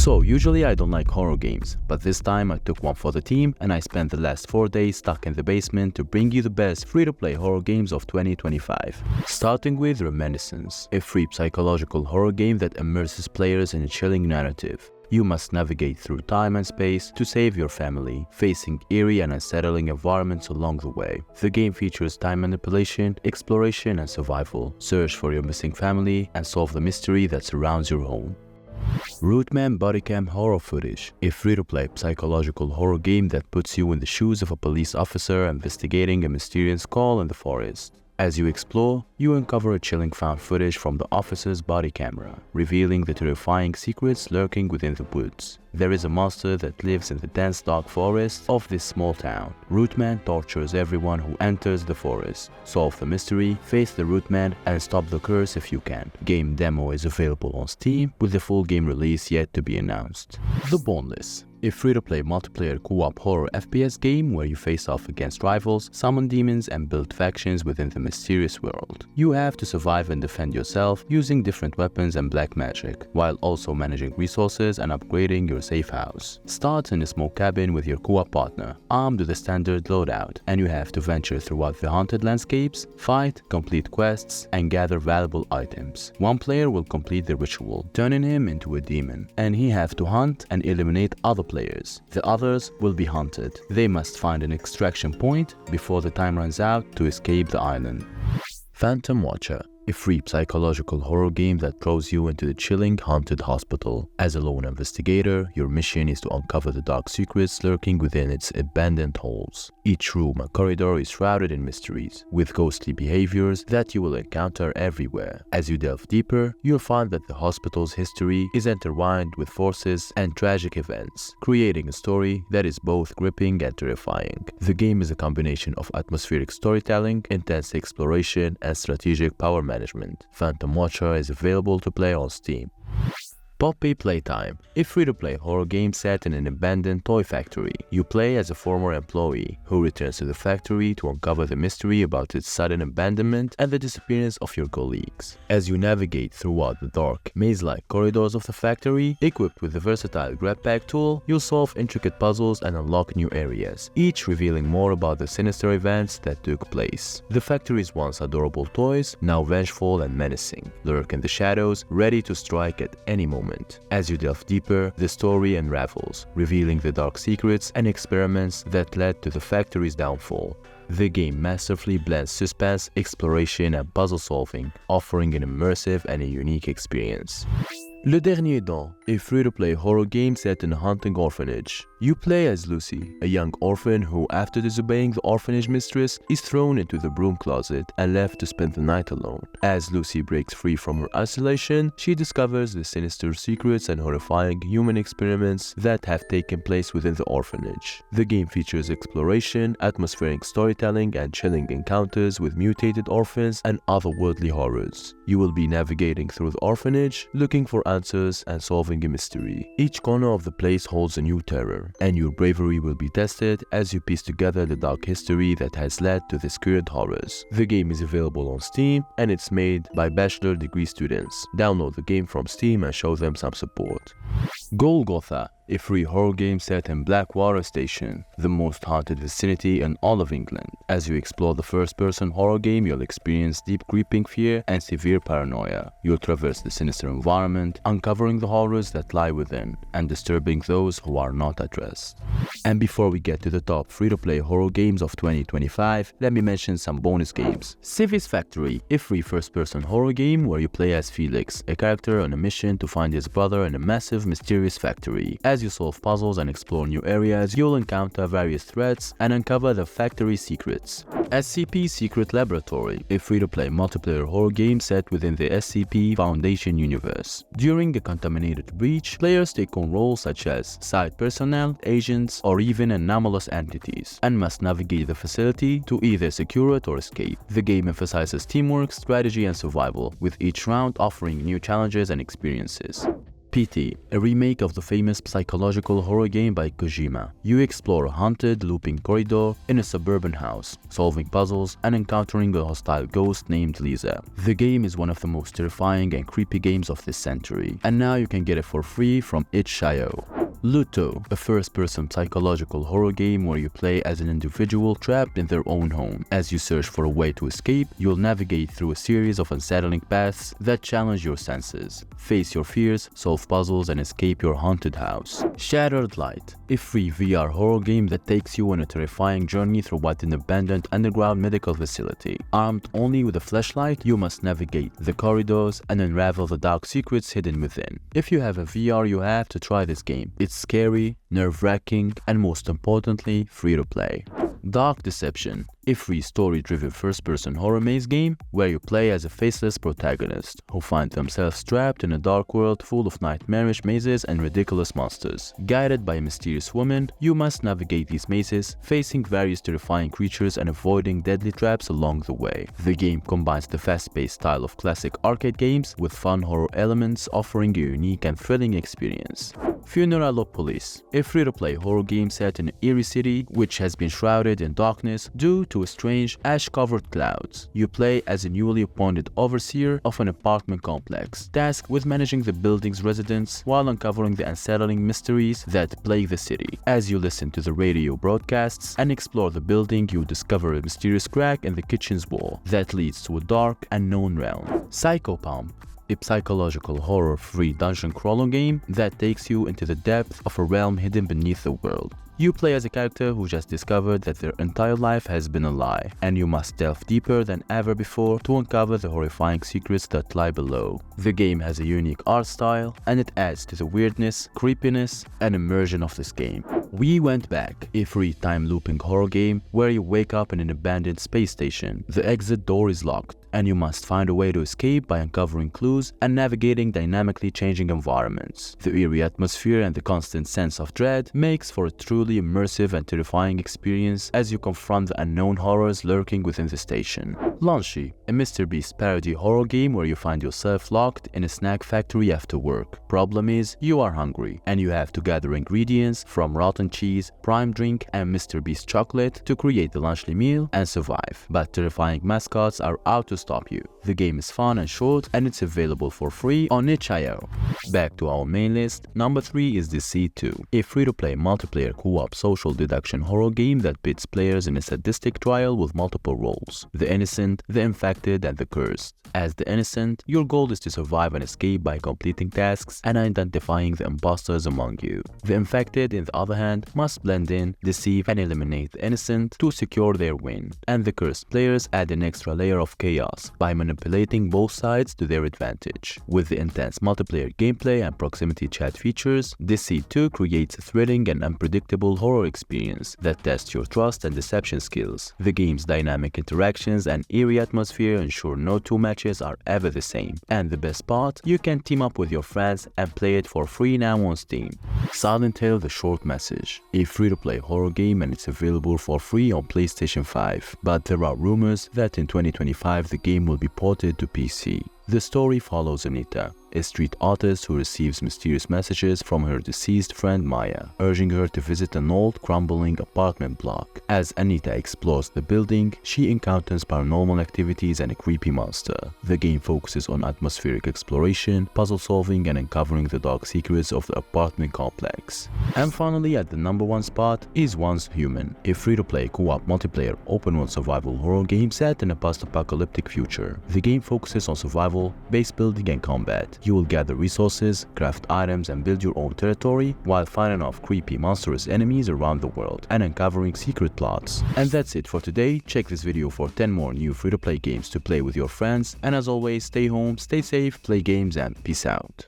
So usually I don't like horror games, but this time I took one for the team and I spent the last 4 days stuck in the basement to bring you the best free-to-play horror games of 2025. Starting with Reminiscence, a free psychological horror game that immerses players in a chilling narrative. You must navigate through time and space to save your family, facing eerie and unsettling environments along the way. The game features time manipulation, exploration and survival. Search for your missing family and solve the mystery that surrounds your home. Rootman Bodycam Horror Footage, a free-to-play psychological horror game that puts you in the shoes of a police officer investigating a mysterious call in the forest. As you explore, you uncover a chilling found footage from the officer's body camera, revealing the terrifying secrets lurking within the woods. There is a monster that lives in the dense dark forest of this small town. Rootman tortures everyone who enters the forest. Solve the mystery, face the Rootman, and stop the curse if you can. Game demo is available on Steam, with the full game release yet to be announced. The Bornless, a free-to-play multiplayer co-op horror FPS game where you face off against rivals, summon demons, and build factions within the mysterious world. You have to survive and defend yourself using different weapons and black magic, while also managing resources and upgrading your safe house. Start in a small cabin with your co-op partner, armed with a standard loadout, and you have to venture throughout the haunted landscapes, fight, complete quests, and gather valuable items. One player will complete the ritual, turning him into a demon, and he have to hunt and eliminate other players. The others will be hunted. They must find an extraction point before the time runs out to escape the island. Phantom Watcher, a free psychological horror game that throws you into the chilling haunted hospital. As a lone investigator, your mission is to uncover the dark secrets lurking within its abandoned halls. Each room and corridor is shrouded in mysteries, with ghostly behaviors that you will encounter everywhere. As you delve deeper, you'll find that the hospital's history is intertwined with forces and tragic events, creating a story that is both gripping and terrifying. The game is a combination of atmospheric storytelling, intense exploration, and strategic power management. Phantom Watcher is available to play on Steam. Poppy Playtime, a free-to-play horror game set in an abandoned toy factory. You play as a former employee who returns to the factory to uncover the mystery about its sudden abandonment and the disappearance of your colleagues. As you navigate throughout the dark, maze-like corridors of the factory, equipped with the versatile grab bag tool, you'll solve intricate puzzles and unlock new areas, each revealing more about the sinister events that took place. The factory's once adorable toys, now vengeful and menacing, lurk in the shadows, ready to strike at any moment. As you delve deeper, the story unravels, revealing the dark secrets and experiments that led to the factory's downfall. The game masterfully blends suspense, exploration, and puzzle solving, offering an immersive and a unique experience. Dernier, a free-to-play horror game set in a hunting orphanage. You play as Lucy, a young orphan who, after disobeying the orphanage mistress, is thrown into the broom closet and left to spend the night alone. As Lucy breaks free from her isolation, she discovers the sinister secrets and horrifying human experiments that have taken place within the orphanage. The game features exploration, atmospheric storytelling, and chilling encounters with mutated orphans and otherworldly horrors. You will be navigating through the orphanage, looking for answers and solving a mystery. Each corner of the place holds a new terror, and your bravery will be tested as you piece together the dark history that has led to these current horrors. The game is available on Steam, and it's made by bachelor degree students. Download the game from Steam and show them some support. Golgotha, a free horror game set in Blackwater Station, the most haunted vicinity in all of England. As you explore the first-person horror game, you'll experience deep creeping fear and severe paranoia. You'll traverse the sinister environment, uncovering the horrors that lie within, and disturbing those who are not addressed. And before we get to the top free-to-play horror games of 2025, let me mention some bonus games. Sivi's Factory, a free first-person horror game where you play as Felix, a character on a mission to find his brother in a massive, mysterious factory. As you solve puzzles and explore new areas, you'll encounter various threats and uncover the factory's secrets. SCP Secret Laboratory, a free-to-play multiplayer horror game set within the SCP Foundation universe. During a contaminated breach, players take on roles such as site personnel, agents, or even anomalous entities, and must navigate the facility to either secure it or escape. The game emphasizes teamwork, strategy, and survival, with each round offering new challenges and experiences. PT, a remake of the famous psychological horror game by Kojima. You explore a haunted, looping corridor in a suburban house, solving puzzles and encountering a hostile ghost named Lisa. The game is one of the most terrifying and creepy games of this century, and now you can get it for free from itch.io. LUTO, a first-person psychological horror game where you play as an individual trapped in their own home. As you search for a way to escape, you'll navigate through a series of unsettling paths that challenge your senses. Face your fears, solve puzzles, and escape your haunted house. Shattered Light, a free VR horror game that takes you on a terrifying journey through what an abandoned underground medical facility. Armed only with a flashlight, you must navigate the corridors and unravel the dark secrets hidden within. If you have a VR, you have to try this game. It's scary, nerve-wracking, and most importantly, free to play. Dark Deception, a free story-driven first-person horror maze game where you play as a faceless protagonist who find themselves trapped in a dark world full of nightmarish mazes and ridiculous monsters. Guided by a mysterious woman, you must navigate these mazes, facing various terrifying creatures and avoiding deadly traps along the way. The game combines the fast-paced style of classic arcade games with fun horror elements, offering a unique and thrilling experience. Funeralopolis, a free-to-play horror game set in an eerie city which has been shrouded in darkness due to strange ash-covered clouds. You play as a newly appointed overseer of an apartment complex, tasked with managing the building's residents while uncovering the unsettling mysteries that plague the city. As you listen to the radio broadcasts and explore the building, you discover a mysterious crack in the kitchen's wall that leads to a dark, unknown realm. Psychopomp, a psychological horror-free dungeon crawler game that takes you into the depths of a realm hidden beneath the world. You play as a character who just discovered that their entire life has been a lie, and you must delve deeper than ever before to uncover the horrifying secrets that lie below. The game has a unique art style, and it adds to the weirdness, creepiness, and immersion of this game. We Went Back, a free time-looping horror game where you wake up in an abandoned space station. The exit door is locked, and you must find a way to escape by uncovering clues and navigating dynamically changing environments. The eerie atmosphere and the constant sense of dread makes for a truly immersive and terrifying experience as you confront the unknown horrors lurking within the station. LUNCHY, a MrBeast parody horror game where you find yourself locked in a snack factory after work. Problem is, you are hungry, and you have to gather ingredients from rotten cheese, prime drink, and MrBeast chocolate to create the LUNCHY meal and survive. But terrifying mascots are out to stop you. The game is fun and short, and it's available for free on itch.io. Back to our main list, number 3 is Deceit 2, a free-to-play multiplayer co-op social deduction horror game that pits players in a sadistic trial with multiple roles: the innocent, the infected, and the cursed. As the innocent, your goal is to survive and escape by completing tasks and identifying the imposters among you. The infected, on the other hand, must blend in, deceive, and eliminate the innocent to secure their win. And the cursed players add an extra layer of chaos by manipulating both sides to their advantage. With the intense multiplayer gameplay and proximity chat features, Deceit 2 creates a thrilling and unpredictable horror experience that tests your trust and deception skills. The game's dynamic interactions and eerie atmosphere ensure no two matches are ever the same. And the best part, you can team up with your friends and play it for free now on Steam. Silent Hill: The Short Message, a free-to-play horror game, and it's available for free on PlayStation 5. But there are rumors that in 2025 the game will be ported to PC. The story follows Anita, a street artist who receives mysterious messages from her deceased friend Maya, urging her to visit an old, crumbling apartment block. As Anita explores the building, she encounters paranormal activities and a creepy monster. The game focuses on atmospheric exploration, puzzle solving, and uncovering the dark secrets of the apartment complex. And finally, at the number 1 spot is Once Human, a free-to-play co-op multiplayer open-world survival horror game set in a post-apocalyptic future. The game focuses on survival, base building, and combat. You will gather resources, craft items, and build your own territory while fighting off creepy monstrous enemies around the world and uncovering secret plots. And that's it for today. Check this video for 10 more new free-to-play games to play with your friends, and as always, stay home, stay safe, play games, and peace out.